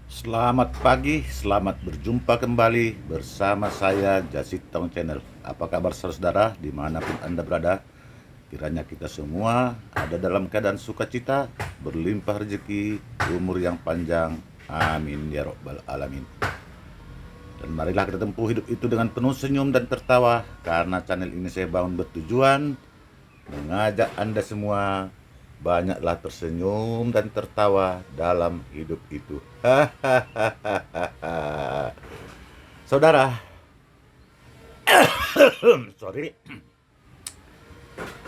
Selamat pagi, selamat berjumpa kembali bersama saya Jasitong Channel. Apa kabar saudara dimanapun Anda berada? Kiranya kita semua ada dalam keadaan sukacita, berlimpah rezeki, umur yang panjang. Amin ya robbal alamin. Dan marilah kita tempuh hidup itu dengan penuh senyum dan tertawa, karena channel ini saya bangun bertujuan mengajak Anda semua banyaklah tersenyum dan tertawa dalam hidup itu. Saudara, sorry.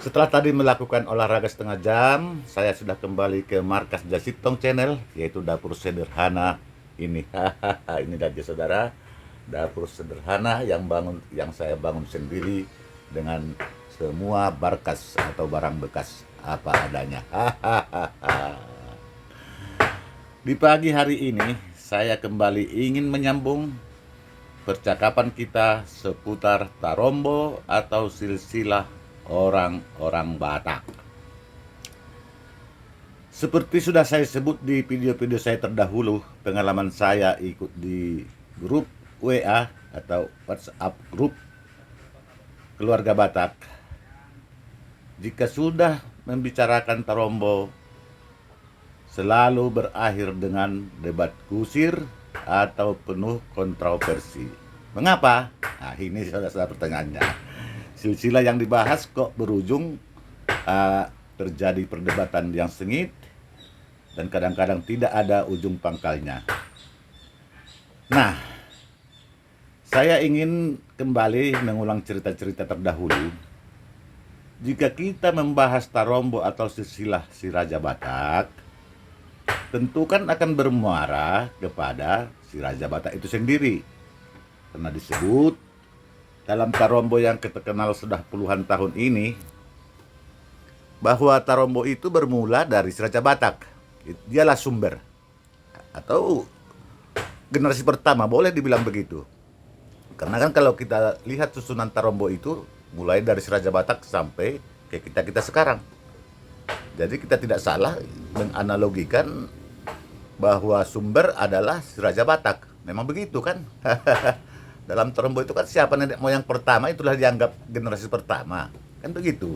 Setelah tadi melakukan olahraga setengah jam, saya sudah kembali ke markas Jasitong Channel, yaitu dapur sederhana ini. Ini dia saudara, dapur sederhana yang saya bangun sendiri dengan semua berkas atau barang bekas apa adanya. Di pagi hari ini saya kembali ingin menyambung percakapan kita seputar Tarombo atau silsilah orang-orang Batak. Seperti sudah saya sebut di video-video saya terdahulu, pengalaman saya ikut di grup WA atau WhatsApp grup keluarga Batak. Jika sudah membicarakan Tarombo, selalu berakhir dengan debat kusir atau penuh kontroversi. Mengapa? Nah, ini saudara pertanyaannya. Silsilah yang dibahas kok berujung terjadi perdebatan yang sengit dan kadang-kadang tidak ada ujung pangkalnya. Nah, saya ingin kembali mengulang cerita-cerita terdahulu. Jika kita membahas Tarombo atau silsilah si Raja Batak, tentu kan akan bermuara kepada si Raja Batak itu sendiri. Karena disebut dalam Tarombo yang kita kenal sudah puluhan tahun ini, bahwa Tarombo itu bermula dari si Raja Batak. Dialah sumber atau generasi pertama, boleh dibilang begitu. Karena kan kalau kita lihat susunan Tarombo itu mulai dari si Raja Batak sampai ke kita sekarang. Jadi kita tidak salah menganalogikan bahwa sumber adalah si Raja Batak. Memang begitu kan? Dalam Tarombo itu kan siapa nenek moyang pertama itulah dianggap generasi pertama. Kan begitu.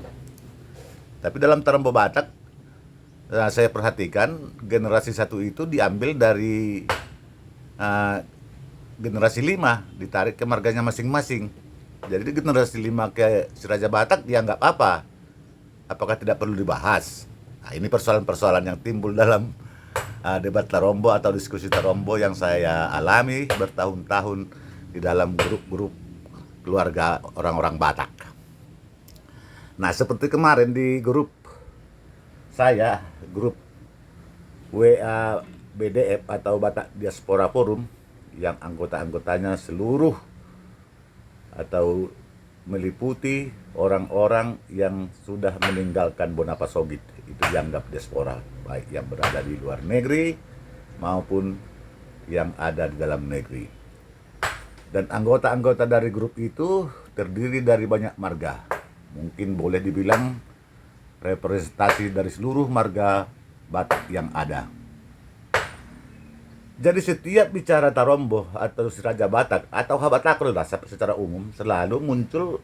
Tapi dalam Tarombo Batak, saya perhatikan generasi satu itu diambil dari generasi 5, ditarik ke marganya masing-masing. Jadi generasi 5 ke si Raja Batak dianggap apa? Apakah tidak perlu dibahas? Nah, ini persoalan-persoalan yang timbul dalam debat Tarombo atau diskusi Tarombo yang saya alami bertahun-tahun di dalam grup-grup keluarga orang-orang Batak. Nah, seperti kemarin di grup saya, grup WA BDF atau Batak Diaspora Forum, yang anggota-anggotanya seluruh atau meliputi orang-orang yang sudah meninggalkan Bonapasogit, itu dianggap diaspora, baik yang berada di luar negeri maupun yang ada di dalam negeri. Dan anggota-anggota dari grup itu terdiri dari banyak marga. Mungkin boleh dibilang representasi dari seluruh marga Batak yang ada. Jadi setiap bicara Tarombo atau si Raja Batak atau Habatakrul lah secara umum selalu muncul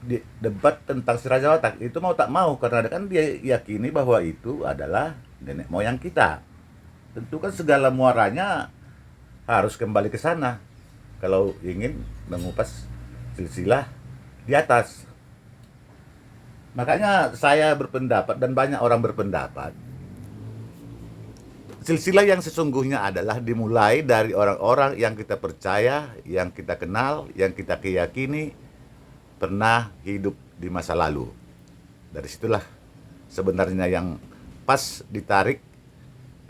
di debat tentang si Raja Batak. Itu mau tak mau karena kan dia yakini bahwa itu adalah nenek moyang kita. Tentu kan segala muaranya harus kembali ke sana kalau ingin mengupas silsilah di atas. Makanya saya berpendapat dan banyak orang berpendapat, silsilah yang sesungguhnya adalah dimulai dari orang-orang yang kita percaya, yang kita kenal, yang kita keyakini pernah hidup di masa lalu. Dari situlah sebenarnya yang pas ditarik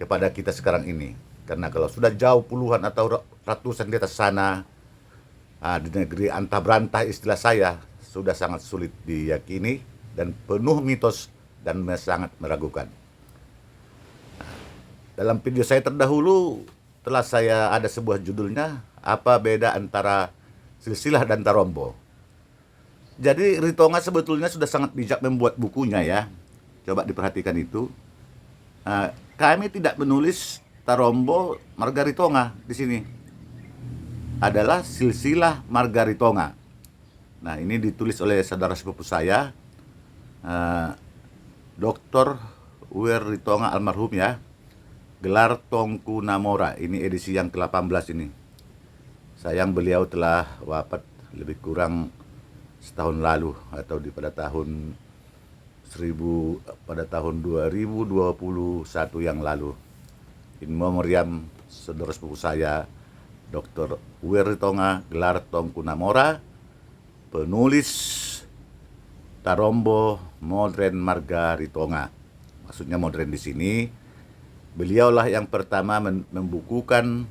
kepada kita sekarang ini. Karena kalau sudah jauh puluhan atau ratusan di atas sana, di negeri antah berantah istilah saya, sudah sangat sulit diyakini dan penuh mitos dan sangat meragukan. Dalam video saya terdahulu telah saya ada sebuah judulnya, apa beda antara silsilah dan Tarombo. Jadi Ritonga sebetulnya sudah sangat bijak membuat bukunya ya. Coba diperhatikan itu. kami tidak menulis Tarombo Margaritonga di sini. Adalah silsilah Margaritonga. Nah, ini ditulis oleh saudara sepupu saya, Dr. Weritonga almarhum ya. Gelar Tongku Namora. Ini edisi yang ke-18 ini. Sayang beliau telah wafat lebih kurang setahun lalu atau pada tahun 2021 yang lalu. In memoriam saudara sepupu saya, Dr. Weritonga gelar Tongku Namora, penulis Tarombo Modern Margaritonga. Maksudnya modern di sini, beliaulah yang pertama membukukan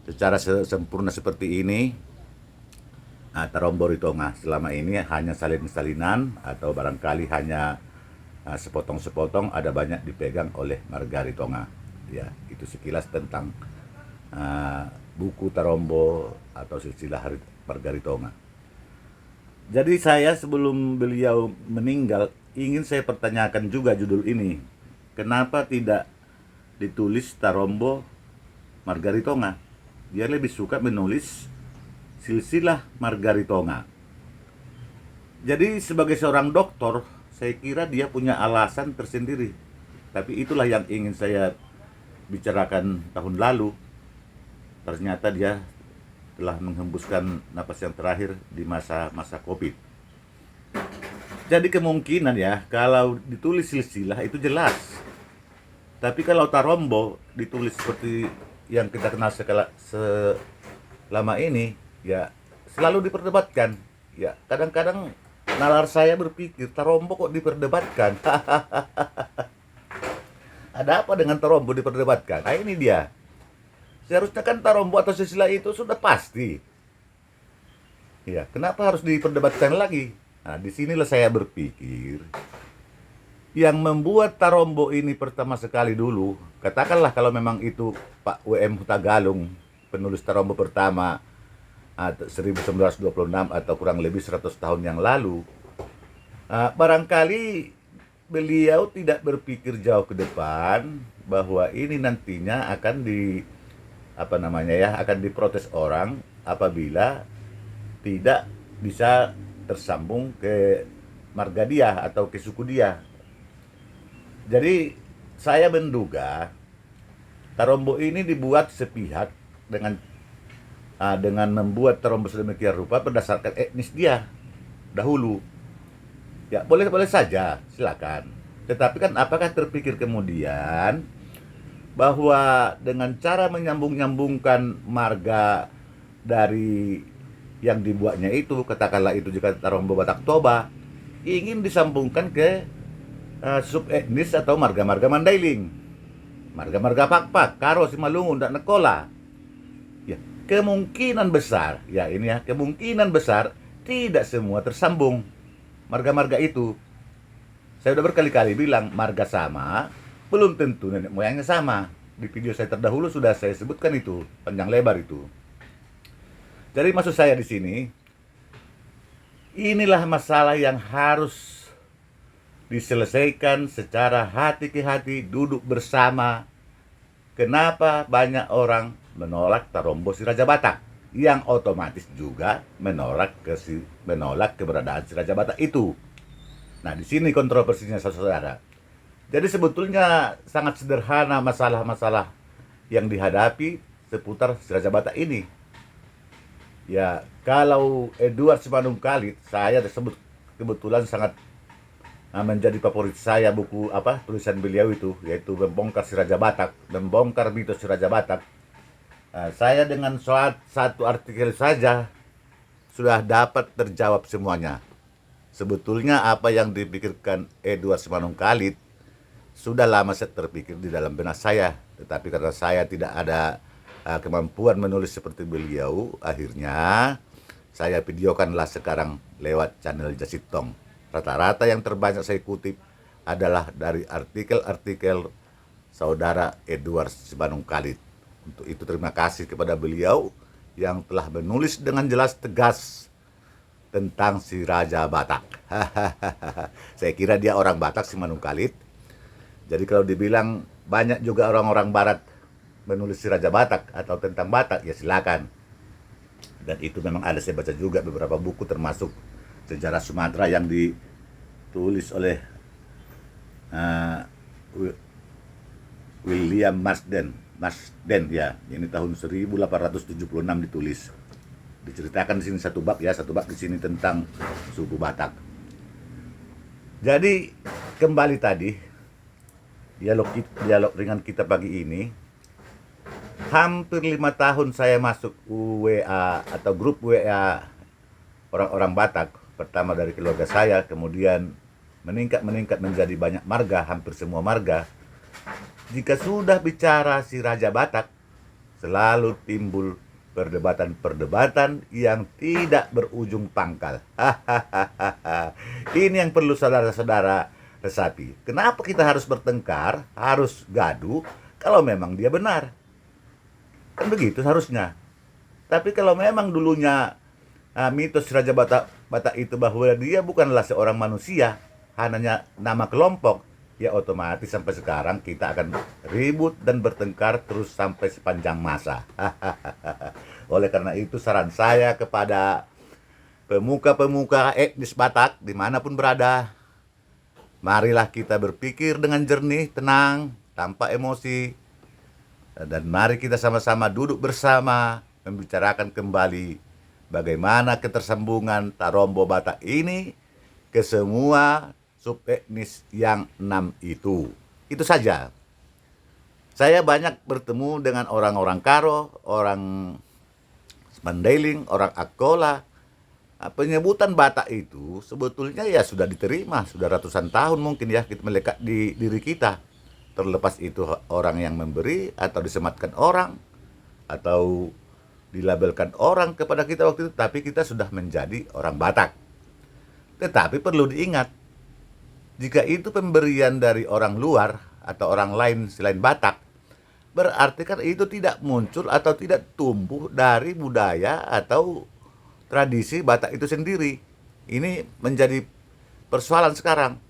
secara sempurna seperti ini Tarombo Ritonga. Selama ini hanya salin-salinan atau barangkali hanya sepotong-sepotong, ada banyak dipegang oleh Margaritonga. Ya, itu sekilas tentang buku Tarombo atau silsilah Margaritonga. Jadi saya sebelum beliau meninggal ingin saya pertanyakan juga judul ini. Kenapa tidak ditulis Tarombo Margaritonga? Dia lebih suka menulis silsilah Margaritonga. Jadi sebagai seorang dokter, saya kira dia punya alasan tersendiri. Tapi itulah yang ingin saya bicarakan tahun lalu. Ternyata dia telah menghembuskan napas yang terakhir di masa-masa Covid. Jadi kemungkinan ya, kalau ditulis silsilah itu jelas. Tapi kalau Tarombo ditulis seperti yang kita kenal selama ini, ya selalu diperdebatkan. Ya, kadang-kadang nalar saya berpikir, Tarombo kok diperdebatkan? Ada apa dengan Tarombo diperdebatkan? Nah, ini dia. Seharusnya kan Tarombo atau silsilah itu sudah pasti. Ya, kenapa harus diperdebatkan lagi? Nah, disinilah saya berpikir, yang membuat Tarombo ini pertama sekali dulu, katakanlah kalau memang itu Pak W.M. Hutagalung, penulis Tarombo pertama 1926 atau kurang lebih 100 tahun yang lalu, barangkali beliau tidak berpikir jauh ke depan bahwa ini nantinya akan akan diprotes orang apabila tidak bisa tersambung ke marga dia atau ke suku dia. Jadi saya menduga Tarombo ini dibuat sepihak dengan membuat Tarombo sedemikian rupa berdasarkan etnis dia dahulu. Ya, boleh saja, silakan. Tetapi kan apakah terpikir kemudian bahwa dengan cara menyambung-nyambungkan marga dari yang dibuatnya itu, katakanlah itu juga Tarombo Batak Toba, ingin disambungkan ke subetnis atau marga-marga Mandailing, marga-marga Pakpak, Karo, Simalungun, dan Nekola. Ya, kemungkinan besar, ya ini ya, kemungkinan besar tidak semua tersambung marga-marga itu. Saya udah berkali-kali bilang marga sama, belum tentu nenek moyangnya sama. Di video saya terdahulu sudah saya sebutkan itu, panjang lebar itu. Jadi maksud saya di sini, inilah masalah yang harus diselesaikan secara hati ke hati, duduk bersama. Kenapa banyak orang menolak Tarombo si Raja Batak, yang otomatis juga menolak keberadaan si Raja Batak itu. Nah, di sini kontroversinya saudara. Jadi sebetulnya sangat sederhana masalah-masalah yang dihadapi seputar si Raja Batak ini. Ya, kalau Edward Simanungkalit, saya tersebut kebetulan sangat menjadi favorit saya buku tulisan beliau itu, yaitu Membongkar si Raja Batak, membongkar mitos si Raja Batak. Saya dengan satu artikel saja sudah dapat terjawab semuanya. Sebetulnya apa yang dipikirkan Edward Simanungkalit sudah lama saya terpikir di dalam benak saya, tetapi karena saya tidak ada kemampuan menulis seperti beliau, akhirnya saya videokanlah sekarang lewat channel Jasitong. Rata-rata yang terbanyak saya kutip adalah dari artikel-artikel saudara Edward Simanungkalit. Untuk itu terima kasih kepada beliau yang telah menulis dengan jelas tegas tentang si Raja Batak. Saya kira dia orang Batak, Simanungkalit. Jadi kalau dibilang banyak juga orang-orang barat menulis si Raja Batak atau tentang Batak, ya silakan. Dan itu memang ada, saya baca juga beberapa buku termasuk sejarah Sumatera yang ditulis oleh uh, William Marsden ya, ini tahun 1876 ditulis. Diceritakan di sini satu bab di sini tentang suku Batak. Jadi kembali tadi dialog ringan kita pagi ini, hampir 5 tahun saya masuk WA atau grup WA orang-orang Batak, pertama dari keluarga saya, kemudian meningkat menjadi banyak marga, hampir semua marga. Jika sudah bicara si Raja Batak, selalu timbul perdebatan yang tidak berujung pangkal. Ini yang perlu saudara-saudara resapi. Kenapa kita harus bertengkar, harus gaduh, kalau memang dia benar? Kan begitu harusnya. Tapi kalau memang dulunya mitos Raja Batak itu bahwa dia bukanlah seorang manusia, hanya nama kelompok, ya otomatis sampai sekarang kita akan ribut dan bertengkar terus sampai sepanjang masa. Oleh karena itu saran saya kepada pemuka-pemuka etnis Batak dimanapun berada, marilah kita berpikir dengan jernih, tenang, tanpa emosi, dan mari kita sama-sama duduk bersama membicarakan kembali bagaimana ketersambungan Tarombo Batak ini ke semua subetnis yang 6 itu. Itu saja. Saya banyak bertemu dengan orang-orang Karo, orang Mandailing, orang Akola. Penyebutan Batak itu sebetulnya ya sudah diterima, sudah ratusan tahun mungkin ya, kita melekat di diri kita. Terlepas itu orang yang memberi atau disematkan orang atau dilabelkan orang kepada kita waktu itu, tapi kita sudah menjadi orang Batak. Tetapi perlu diingat, jika itu pemberian dari orang luar atau orang lain selain Batak, berarti kan itu tidak muncul atau tidak tumbuh dari budaya atau tradisi Batak itu sendiri. Ini menjadi persoalan sekarang.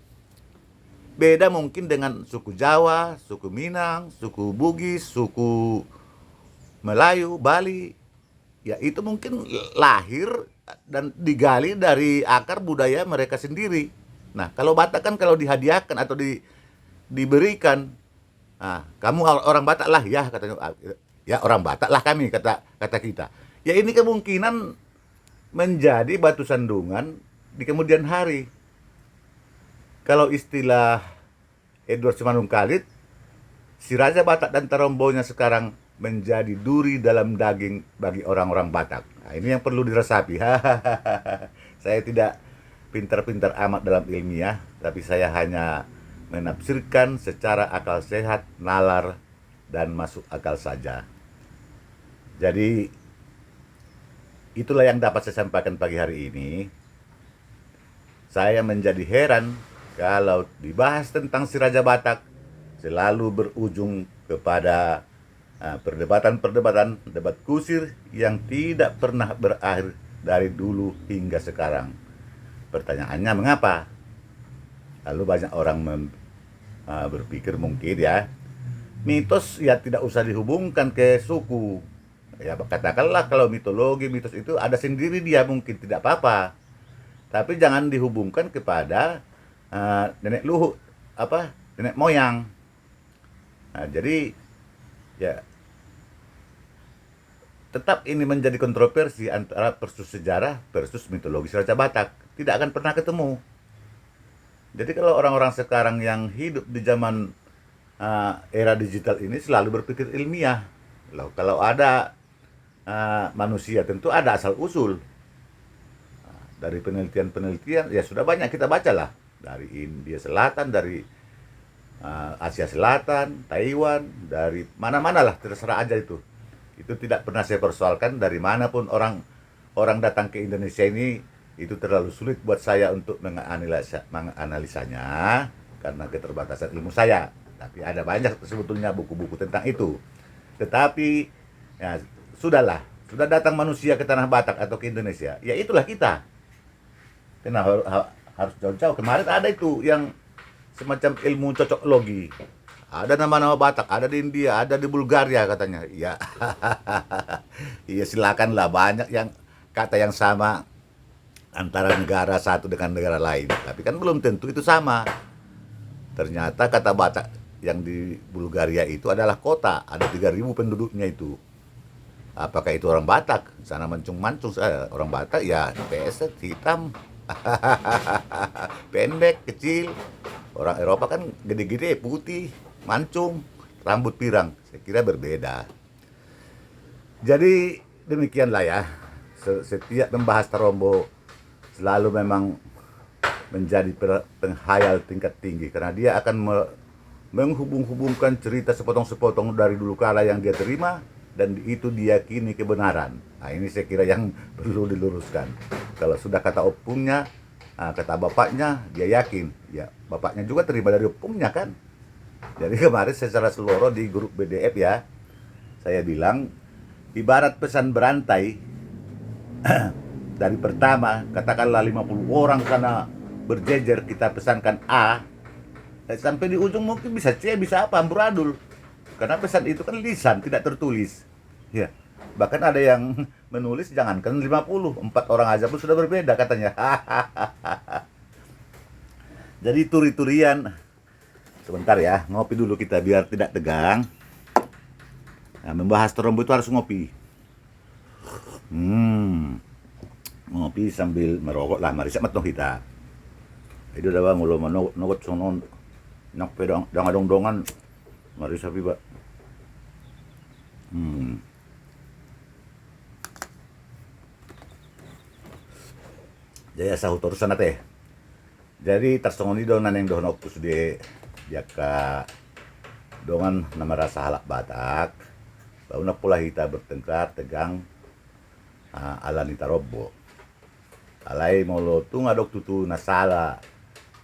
Beda mungkin dengan suku Jawa, suku Minang, suku Bugis, suku Melayu, Bali. Ya itu mungkin lahir dan digali dari akar budaya mereka sendiri. Nah, kalau Batak kan kalau dihadiahkan atau diberikan, kamu orang Batak lah ya, katanya, ya orang Batak lah kami, kata kita. Ya ini kemungkinan menjadi batu sandungan di kemudian hari. Kalau istilah Edward Simanungkalit, si Raja Batak dan Tarombonya sekarang menjadi duri dalam daging bagi orang-orang Batak. Nah, ini yang perlu diresapi. Saya tidak pintar-pintar amat dalam ilmiah, tapi saya hanya menafsirkan secara akal sehat, nalar, dan masuk akal saja. Jadi itulah yang dapat saya sampaikan pagi hari ini. Saya menjadi heran kalau dibahas tentang si Raja Batak selalu berujung kepada perdebatan, debat kusir yang tidak pernah berakhir dari dulu hingga sekarang. Pertanyaannya mengapa? Lalu banyak orang berpikir mungkin ya, mitos ya tidak usah dihubungkan ke suku. Ya katakanlah kalau mitologi, mitos itu ada sendiri dia, mungkin tidak apa-apa. Tapi jangan dihubungkan kepada nenek luhur, nenek moyang. Nah, jadi ya tetap ini menjadi kontroversi antara versus sejarah versus mitologi Raja Batak. Tidak akan pernah ketemu. Jadi kalau orang-orang sekarang yang hidup di zaman era digital ini selalu berpikir ilmiah. Loh, kalau ada manusia tentu ada asal usul. Dari penelitian ya sudah banyak kita baca lah. Dari India Selatan, dari Asia Selatan, Taiwan, dari mana-mana lah, terserah aja itu. Itu tidak pernah saya persoalkan dari manapun orang datang ke Indonesia ini. Itu terlalu sulit buat saya untuk menganalisanya karena keterbatasan ilmu saya. Tapi ada banyak sebetulnya buku-buku tentang itu. Tetapi ya sudahlah, sudah datang manusia ke tanah Batak atau ke Indonesia, ya itulah kita. Kenapa harus jauh-jauh? Kemarin ada itu yang semacam ilmu cocoklogi. Ada nama-nama Batak, ada di India, ada di Bulgaria katanya. Iya. Iya silakanlah, banyak yang kata yang sama antara negara satu dengan negara lain. Tapi kan belum tentu itu sama. Ternyata kata Batak yang di Bulgaria itu adalah kota, ada 3.000 penduduknya itu. Apakah itu orang Batak? Sana mancung-mancung, orang Batak ya PS hitam, pendek, kecil. Orang Eropa kan gede-gede, putih, mancung, rambut pirang. Saya kira berbeda. Jadi demikianlah ya. Setiap membahas Tarombo selalu memang menjadi penghayal tingkat tinggi karena dia akan menghubung-hubungkan cerita sepotong-sepotong dari dulu kala yang dia terima dan itu diyakini kebenaran. Nah, ini saya kira yang perlu diluruskan. Kalau sudah kata opungnya, kata bapaknya, dia yakin. Ya, bapaknya juga terima dari opungnya kan. Jadi kemarin secara seluruh di grup BDF ya, saya bilang ibarat pesan berantai dari pertama katakanlah 50 orang sana berjejer kita pesankan A, sampai di ujung mungkin bisa C, bisa apa, amburadul. Karena pesan itu kan lisan, tidak tertulis. Ya. Bahkan ada yang menulis jangankan 50, 4 orang aja pun sudah berbeda katanya. Jadi turi-turian. Sebentar ya, ngopi dulu kita biar tidak tegang. Nah, membahas Tarombo itu harus ngopi. Ngopi sambil merokok lah, mari sama toh kita. Itu dah bang, ulo menokot sonon nak pedang dongan mari sapi ba. Jaya sahut urusan nate. Jadi tersongoni donan yang dohon opus de jaka dongan nama rasa halak Batak. Bauna pula kita bertengkar tegang ala ni Tarombo. Alai molo tu ngadok tutu nasala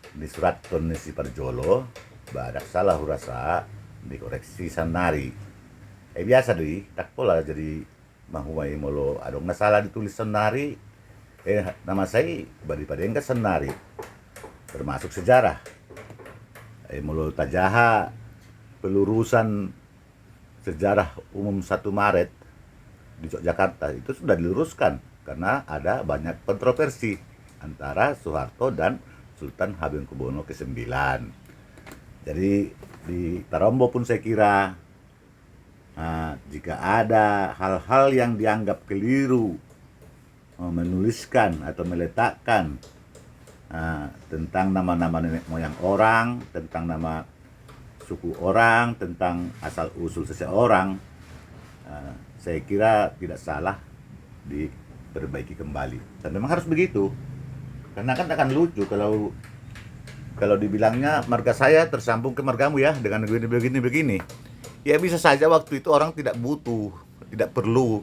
di surat ton si Parjolo, badak salah hurasa dikoreksi sanari. Biasa deh, tak pola jadi mahumai molo adong nasalah ditulis sanari. Nama saya bari padengka sanari. Termasuk sejarah. Molo tajaha pelurusan sejarah umum 1 Maret di Yogyakarta itu sudah diluruskan karena ada banyak kontroversi antara Soeharto dan Sultan Hamengkubuwono ke-9. Jadi di Tarombo pun saya kira jika ada hal-hal yang dianggap keliru menuliskan atau meletakkan tentang nama-nama nenek moyang orang, tentang nama suku orang, tentang asal-usul seseorang, saya kira tidak salah diperbaiki kembali. Dan memang harus begitu. Karena kan akan lucu kalau dibilangnya marga saya tersambung ke margamu ya dengan begini. Ya bisa saja waktu itu orang tidak butuh, tidak perlu.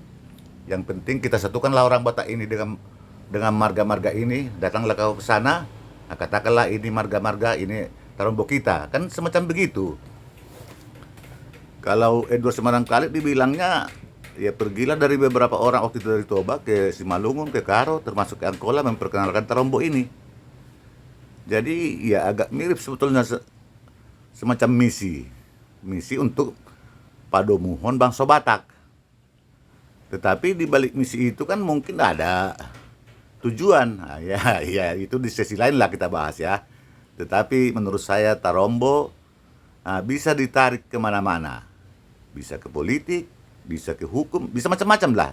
Yang penting kita satukanlah orang Batak ini dengan marga-marga ini. Datanglah kau ke sana, katakanlah ini marga-marga, ini Tarombo kita. Kan semacam begitu. Kalau Edward Semarang Khalid dibilangnya ya pergilah dari beberapa orang waktu itu dari Toba ke Simalungun, ke Karo, termasuk ke Angkola memperkenalkan Tarombo ini. Jadi ya agak mirip sebetulnya semacam misi untuk padomuhon bangsa Batak. Tetapi di balik misi itu kan mungkin ada tujuan. Ya itu di sesi lain lah kita bahas ya. Tetapi menurut saya Tarombo bisa ditarik kemana-mana. Bisa ke politik, bisa ke hukum, bisa macam-macam lah.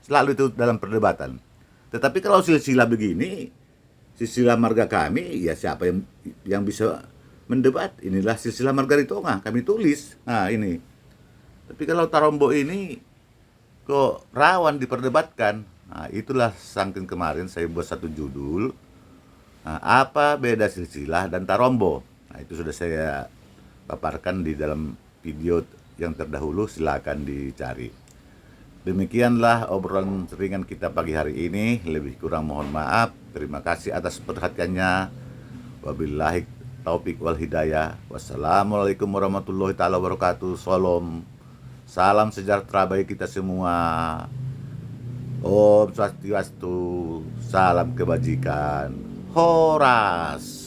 Selalu itu dalam perdebatan. Tetapi kalau silsilah begini, silsilah marga kami, ya siapa yang bisa mendebat? Inilah silsilah marga Ritonga, kami tulis. Nah ini. Tapi kalau Tarombo ini kok rawan diperdebatkan. Nah itulah saking kemarin saya buat satu judul. Apa beda silsilah dan Tarombo? Nah itu sudah saya paparkan di dalam video yang terdahulu, silakan dicari. Demikianlah obrolan ringan kita pagi hari ini. Lebih kurang mohon maaf. Terima kasih atas perhatiannya. Wabillahi taufik wal hidayah. Wassalamualaikum warahmatullahi taala wabarakatuh. Salam sejahtera bagi kita semua. Om Swastiastu. Salam kebajikan. Horas.